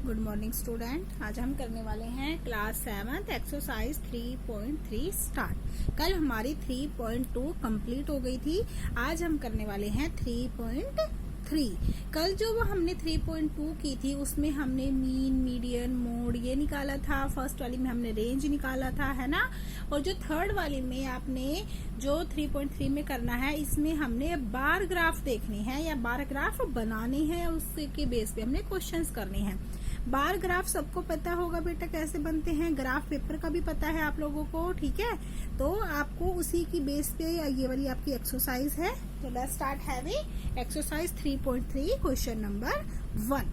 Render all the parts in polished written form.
Good morning student. आज हम करने वाले हैं क्लास 7 एक्सरसाइज 3.3 स्टार्ट। कल हमारी 3.2 कंप्लीट हो गई थी। आज हम करने वाले हैं 3.3। कल जो वो हमने 3.2 की थी उसमें हमने मीन, मीडियन, मोड ये निकाला था। फर्स्ट वाली में हमने रेंज निकाला था, है ना। और जो थर्ड वाली में आपने जो 3.3 में करना है, इसमें हमने बार ग्राफ देखने हैं या बार ग्राफ बनाने हैं। उसके बेस पे हमने क्वेश्चंस करने हैं। बार ग्राफ सबको पता होगा बेटा कैसे बनते हैं, ग्राफ पेपर का भी पता है आप लोगों को, ठीक है। तो आपको उसी की बेस पे ये वाली आपकी एक्सरसाइज है। तो let's start having exercise 3.3 question number 1।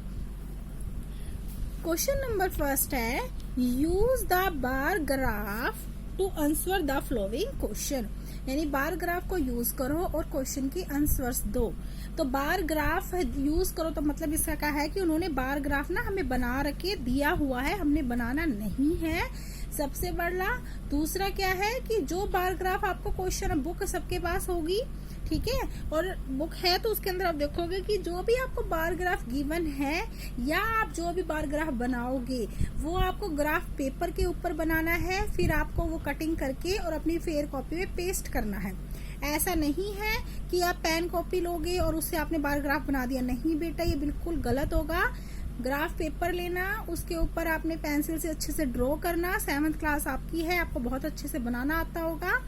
Question number first है, use the bar graph to answer the following question. यानी बार ग्राफ को यूज करो और क्वेश्चन की आंसर्स दो। तो बार ग्राफ यूज करो तो मतलब इसका क्या है कि उन्होंने बार ग्राफ ना हमें बना रखे दिया हुआ है, हमने बनाना नहीं है, सबसे बड़ा। दूसरा क्या है कि जो बार ग्राफ आपको क्वेश्चन बुक सबके पास होगी, ठीक है, और बुक है तो उसके अंदर आप देखोगे कि जो भी आपको बार ग्राफ गिवन है या आप जो भी बार ग्राफ बनाओगे वो आपको ग्राफ पेपर के ऊपर बनाना है, फिर आपको वो कटिंग करके और अपनी फेयर कॉपी में पेस्ट करना है। ऐसा नहीं है कि आप पेन कॉपी लोगे और उससे आपने बार ग्राफ बना दिया। नहीं बेटा, ये बिल्कुल गलत होगा। ग्राफ पेपर लेना, उसके ऊपर आपने पेंसिल से अच्छे से ड्रॉ करना। 7th क्लास आपकी है, आपको बहुत अच्छे से बनाना आता होगा,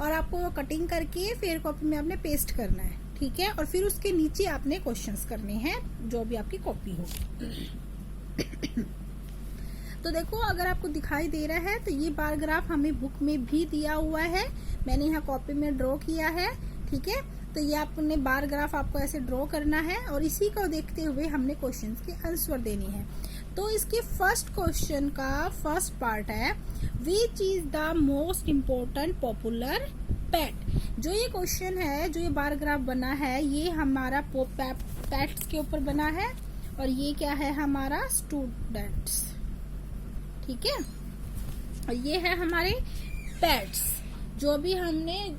और आपको वो कटिंग करके फेयर कॉपी में आपने पेस्ट करना है, ठीक है। और फिर उसके नीचे आपने क्वेश्चंस करने हैं जो भी आपकी कॉपी होगी। तो देखो, अगर आपको दिखाई दे रहा है तो ये बार ग्राफ हमें बुक में भी दिया हुआ है, मैंने यहाँ कॉपी में ड्रॉ किया है, ठीक है। तो ये आपने बार ग्राफ आपको ऐसे ड्रॉ करना है और इसी को देखते हुए हमने क्वेश्चंस के आंसर देने हैं। तो इसके फर्स्ट क्वेश्चन का फर्स्ट पार्ट है, which is the most important popular pet. जो ये क्वेश्चन है, जो ये बार ग्राफ बना है, ये हमारा पेट्स के ऊपर बना है और ये क्या है हमारा स्टूडेंट्स, ठीक है। और ये है हमारे पेट्स जो भी हमने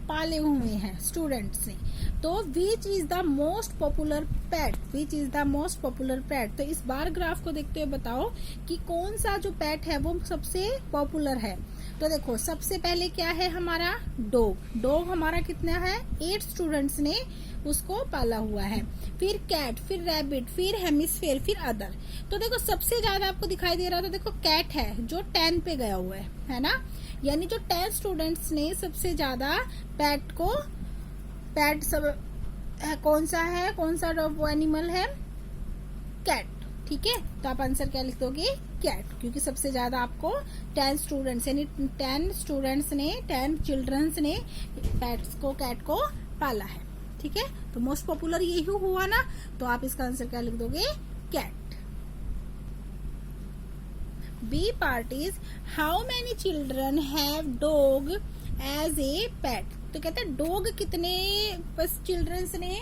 पाले हुए हैं स्टूडेंट्स ने। तो which is the most popular pet, which is the most popular pet. तो इस बार ग्राफ को देखते हुए बताओ कि कौन सा जो पेट है वो सबसे पॉपुलर है। तो देखो, सबसे पहले क्या है हमारा डॉग। डॉग हमारा कितना है, 8 स्टूडेंट्स ने उसको पाला हुआ है। फिर कैट, फिर रैबिट, फिर हेमिस्फेयर, फिर अदर। तो देखो सबसे ज्यादा आपको दिखाई दे रहा तो देखो कैट है जो 10 पे गया हुआ है ना। यानी जो 10 स्टूडेंट्स ने सबसे ज्यादा पेट सब कौन सा है, कौन सा वो एनिमल है, कैट, ठीक है। तो आप आंसर क्या लिख दोगे, कैट, क्योंकि सबसे ज्यादा आपको 10 स्टूडेंट्स यानी 10 स्टूडेंट्स ने, 10 चिल्ड्रंस ने कैट को पाला है, ठीक है। तो मोस्ट पॉपुलर यही हुआ ना, तो आप इसका आंसर क्या लिख दोगे, cat. B part is, how many children have dog as a pet. तो कहते हैं डॉग कितने चिल्ड्रंस ने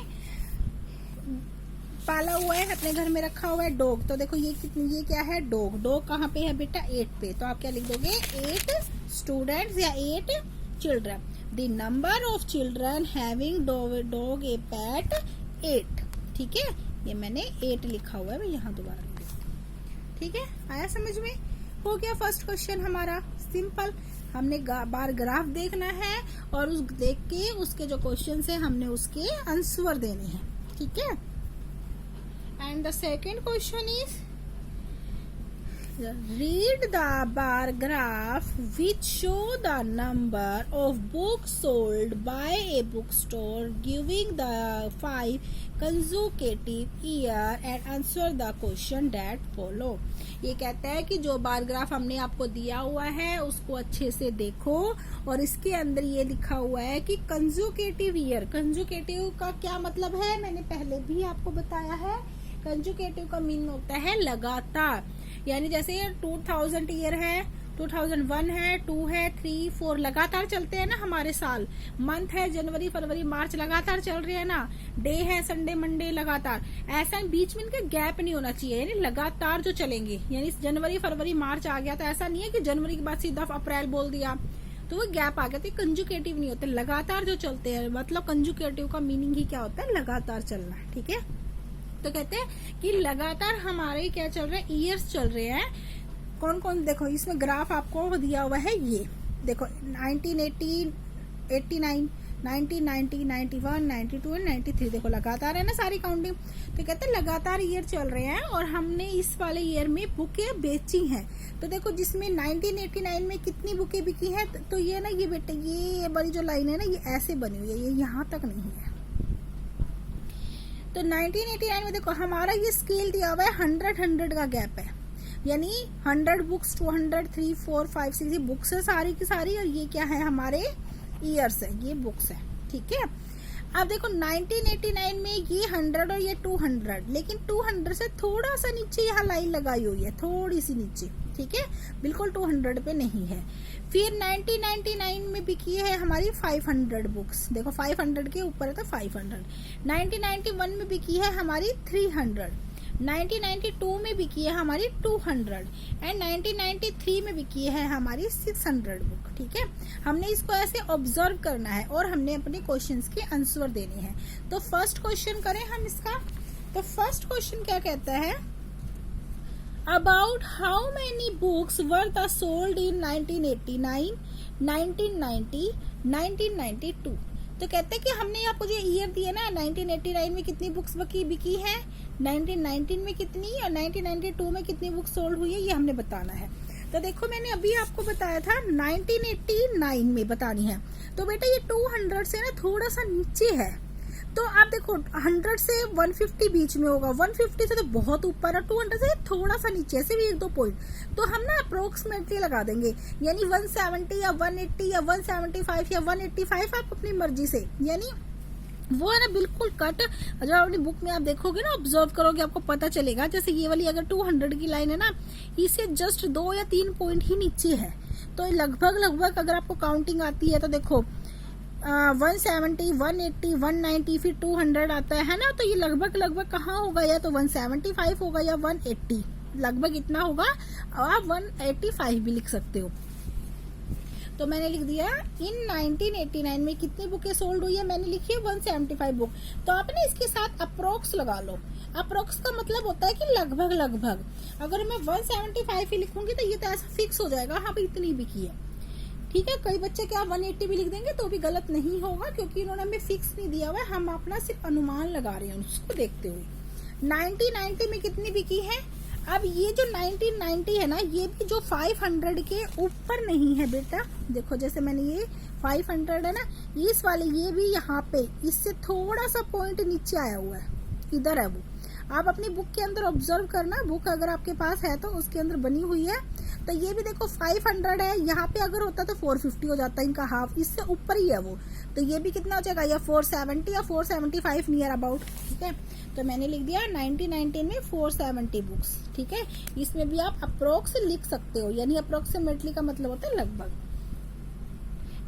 पाला हुआ है, अपने घर में रखा हुआ है डॉग। तो देखो ये क्या है, डॉग। डॉग कहाँ पे है बेटा, 8 पे। तो आप क्या लिख दोगे, 8 स्टूडेंट्स या 8 children. The number of children having dog a pet 8, ठीक है। ये मैंने 8 लिखा हुआ है, मैं यहाँ दोबारा लिख दूँ, ठीक है। आया समझ में, हो गया फर्स्ट क्वेश्चन हमारा सिंपल। हमने बार ग्राफ देखना है और उस देख के उसके जो क्वेश्चन है हमने उसके आंसर देने हैं, ठीक है। And the second question is, read the bar graph which show the number of books sold by a bookstore giving the 5 consecutive year and answer the question that follow। ये कहता है कि जो बार ग्राफ हमने आपको दिया हुआ है उसको अच्छे से देखो और इसके अंदर ये लिखा हुआ है कि कंजुकेटिव ईयर। कंजुकेटिव का क्या मतलब है, मैंने पहले भी आपको बताया है। कंजुकेटिव का मीन होता है लगातार, यानी जैसे 2000 ईयर है, 2001 है, 2 है, 3, 4 लगातार चलते हैं ना हमारे साल। मंथ है जनवरी, फरवरी, मार्च लगातार चल रहे हैं ना। डे है संडे, मंडे लगातार। ऐसा बीच में इनका गैप नहीं होना चाहिए, यानी लगातार जो चलेंगे। यानी जनवरी, फरवरी, मार्च आ गया तो ऐसा नहीं है कि जनवरी के बाद सीधा अप्रैल बोल दिया तो वो गैप आ गया। तो कंजुकेटिव नहीं होते, लगातार जो चलते हैं। मतलब कंजुकेटिव का मीनिंग ही क्या होता है, लगातार चलना, ठीक है। तो कहते हैं कि लगातार हमारे क्या चल रहे हैं, ईयर्स चल रहे हैं। कौन कौन, देखो इसमें ग्राफ आपको दिया हुआ है, ये देखो 1980, 89, 1990, 91, 92 एंड 93, देखो लगातार है ना सारी काउंटिंग। तो कहते हैं लगातार ईयर चल रहे हैं और हमने इस वाले ईयर में बुकें बेची हैं। तो देखो जिसमें 1989 में कितनी बुकें बिकी हैं, तो ये ना ये बेटा ये बड़ी जो लाइन है ना ये ऐसे बनी हुई है, ये यहाँ तक नहीं है। तो 1989 में देखो हमारा ये स्केल दिया हुआ है 100 का गैप है, यानी 100 बुक्स, 200, 3, 4, 5, 6 ये बुक्स है सारी की सारी, और ये क्या है हमारे ईयर्स है, ये बुक्स है। ठीक है, अब देखो 1989 में ये 100 और ये 200, लेकिन 200 से थोड़ा सा नीचे यहाँ लाइन लगाई हुई है, थोड़ी सी नीचे। ठीक है, बिल्कुल 200 पे नहीं है। फिर 1999 में बिकी है हमारी 500 बुक्स, देखो 500 के ऊपर है तो 500। 1991 में बिकी है हमारी 300, 1992 में बिकी है हमारी 200 एंड 1993 में बिकी है हमारी 600 बुक। ठीक है, हमने इसको ऐसे ऑब्जर्व करना है और हमने अपने क्वेश्चंस के आंसर देने हैं। तो फर्स्ट क्वेश्चन करें हम इसका। तो फर्स्ट क्वेश्चन क्या कहता है, about how many books were the sold in 1989, 1990, 1992। तो कहते हैं कि हमने आपको जो ईयर दिया ना, 1989 में कितनी बुक्स बिकी है, 1919 में कितनी और 1992 में कितनी बुक्स सोल्ड हुई है, ये हमने बताना है। तो देखो मैंने अभी आपको बताया था 1989 में बतानी है। तो बेटा ये 200 से ना थोड़ा सा नीचे है, तो आप देखो 100 से 150 बीच में होगा, 150 से तो बहुत ऊपर है, 200 से थोड़ा सा नीचे, ऐसे भी 1-2 पॉइंट। तो हम ना अप्रोक्सीमेटली लगा देंगे, यानी 170 या 180 या 175 या 185, आप अपनी मर्जी से, यानी वो है ना बिल्कुल कट। जब अपनी बुक में आप देखोगे ना, ऑब्जर्व करोगे, आपको पता चलेगा। जैसे ये वाली अगर 200 की लाइन है ना, इसे जस्ट 2 या 3 पॉइंट ही नीचे है। तो लगभग अगर आपको काउंटिंग आती है तो देखो 170, 180, 190 फिर 200 आता है ना, तो ये लगभग कहाँ होगा, या तो 175 होगा या 180, लगभग इतना होगा। आप 185 भी लिख सकते हो। तो मैंने लिख दिया इन 1989 में कितनी बुकें सोल्ड हुई है, मैंने लिखी है 175 बुक। तो आपने इसके साथ अप्रोक्स लगा लो। अप्रोक्स का मतलब होता है कि लगभग। अगर मैं 175 ही लिखूंगी तो ये तो ऐसा फिक्स हो जाएगा, हाँ भाई इतनी बिकी है। ठीक है, कई बच्चे क्या 180 भी लिख देंगे तो भी गलत नहीं होगा, क्योंकि इन्होंने हमें फिक्स नहीं दिया हुआ है, हम अपना सिर्फ अनुमान लगा रहे हैं उसको देखते हुए। 1990 में कितनी बिकी है, अब ये जो 1990 है ना, ये भी जो 500 के ऊपर नहीं है बेटा। देखो जैसे मैंने ये 500 है ना, इस वाले ये भी यहाँ पे इससे थोड़ा सा पॉइंट नीचे आया हुआ है, इधर है वो। आप अपनी बुक के अंदर ऑब्जर्व करना, बुक अगर आपके पास है तो उसके अंदर बनी हुई है। तो ये भी देखो 500 है, यहाँ पे अगर होता तो 450 हो जाता, इनका हाफ इससे ऊपर ही है वो। तो ये भी कितना हो जाएगा, या 470 या 475 नियर अबाउट। ठीक है, तो मैंने लिख दिया 1990 में 470 बुक्स। ठीक है, इसमें भी आप अप्रोक्स लिख सकते हो, यानी अप्रोक्सीमेटली का मतलब होता है लगभग।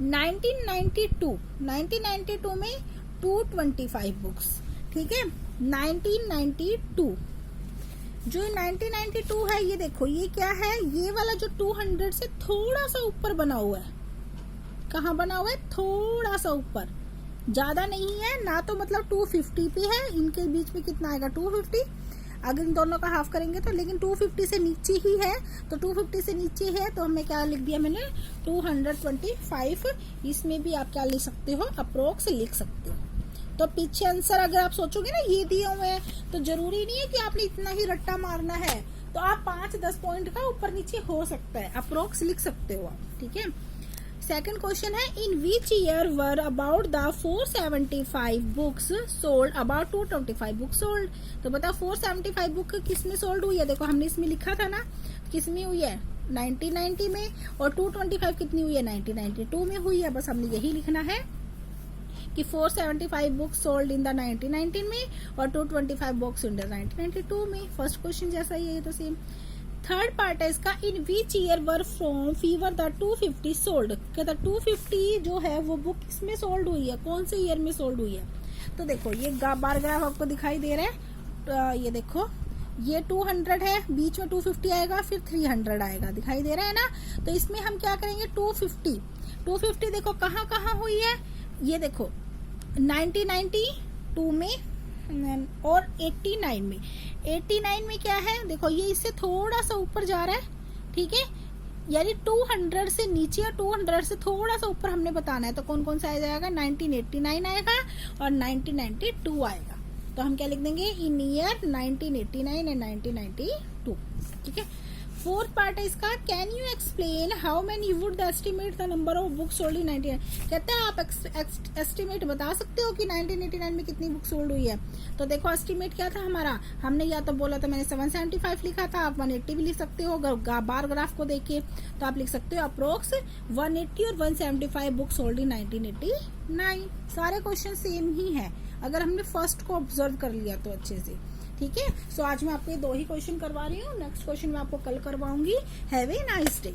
1992 में 225 बुक्स। ठीक है, 1992 जो 1992 है, ये देखो ये क्या है, ये वाला जो 200 से थोड़ा सा ऊपर बना हुआ है। कहाँ बना हुआ है, थोड़ा सा ऊपर, ज्यादा नहीं है ना, तो मतलब 250 पे है। इनके बीच में कितना आएगा 250, अगर इन दोनों का हाफ करेंगे तो, लेकिन 250 से नीचे ही है। तो 250 से नीचे है तो हमें क्या लिख दिया मैंने 225। इसमें भी आप क्या लिख सकते हो, अप्रोक्स लिख सकते हो। तो पीछे आंसर अगर आप सोचोगे ना ये दिए हुए हैं, तो जरूरी नहीं है कि आपने इतना ही रट्टा मारना है, तो आप 5-10 पॉइंट का ऊपर नीचे हो सकता है, अप्रोक्स लिख सकते हो आप। ठीक है, सेकंड क्वेश्चन है, in which year were about the 475 books sold, about 225 books sold. तो बताओ 475 बुक किस में सोल्ड हुई है, देखो हमने इसमें लिखा था ना किस में हुई है, 1990 में, और 225 कितनी हुई है, 1992 में हुई है। बस हमने यही लिखना है कि 475 बुक्स सोल्ड इन द 1990 में और 225 बुक्स इन द 1992 में। फर्स्ट क्वेश्चन जैसा ही है तो सेम। थर्ड पार्ट है इसका, in which year were from fever the 250 sold. कहता 250 जो है वो बुक किसमें सोल्ड हुई है, कौन से ईयर में सोल्ड हुई है। तो देखो ये बार ग्राफ आपको दिखाई दे रहा है, ये देखो ये 200 है, बीच में 250 आएगा, फिर 300 आएगा, दिखाई दे रहा है ना। तो इसमें हम क्या करेंगे, 250 देखो कहाँ हुई है, ये देखो 1992 में और 89 में, 89 में क्या है, देखो ये इससे थोड़ा सा ऊपर जा रहा है, ठीक है, यानी 200 से नीचे या 200 से थोड़ा सा ऊपर हमने बताना है। तो कौन कौन सा आ जाएगा, 1989 आएगा और 1992 आएगा। तो हम क्या लिख देंगे, इन ईयर 1989 एंड 1992, ठीक है। फोर्थ पार्ट है इसका, can you explain how many would estimate the number of books sold in 1989। कहते हैं आप एस्टिमेट बता सकते हो कि 1989 में कितनी बुक सोल्ड हुई है। तो देखो एस्टिमेट क्या था हमारा, हमने या तो बोला था, मैंने 775 लिखा था, आप 180 भी लिख सकते हो। बार ग्राफ को देखिए तो आप लिख सकते हो अप्रोक्स 180 और 175 बुक सोल्ड इन 1989। सारे क्वेश्चन सेम ही है अगर हमने फर्स्ट को ऑब्जर्व कर लिया तो अच्छे से, ठीक है। सो आज मैं आपको ये 2 ही क्वेश्चन करवा रही हूँ, नेक्स्ट क्वेश्चन मैं आपको कल करवाऊंगी। Have a nice day.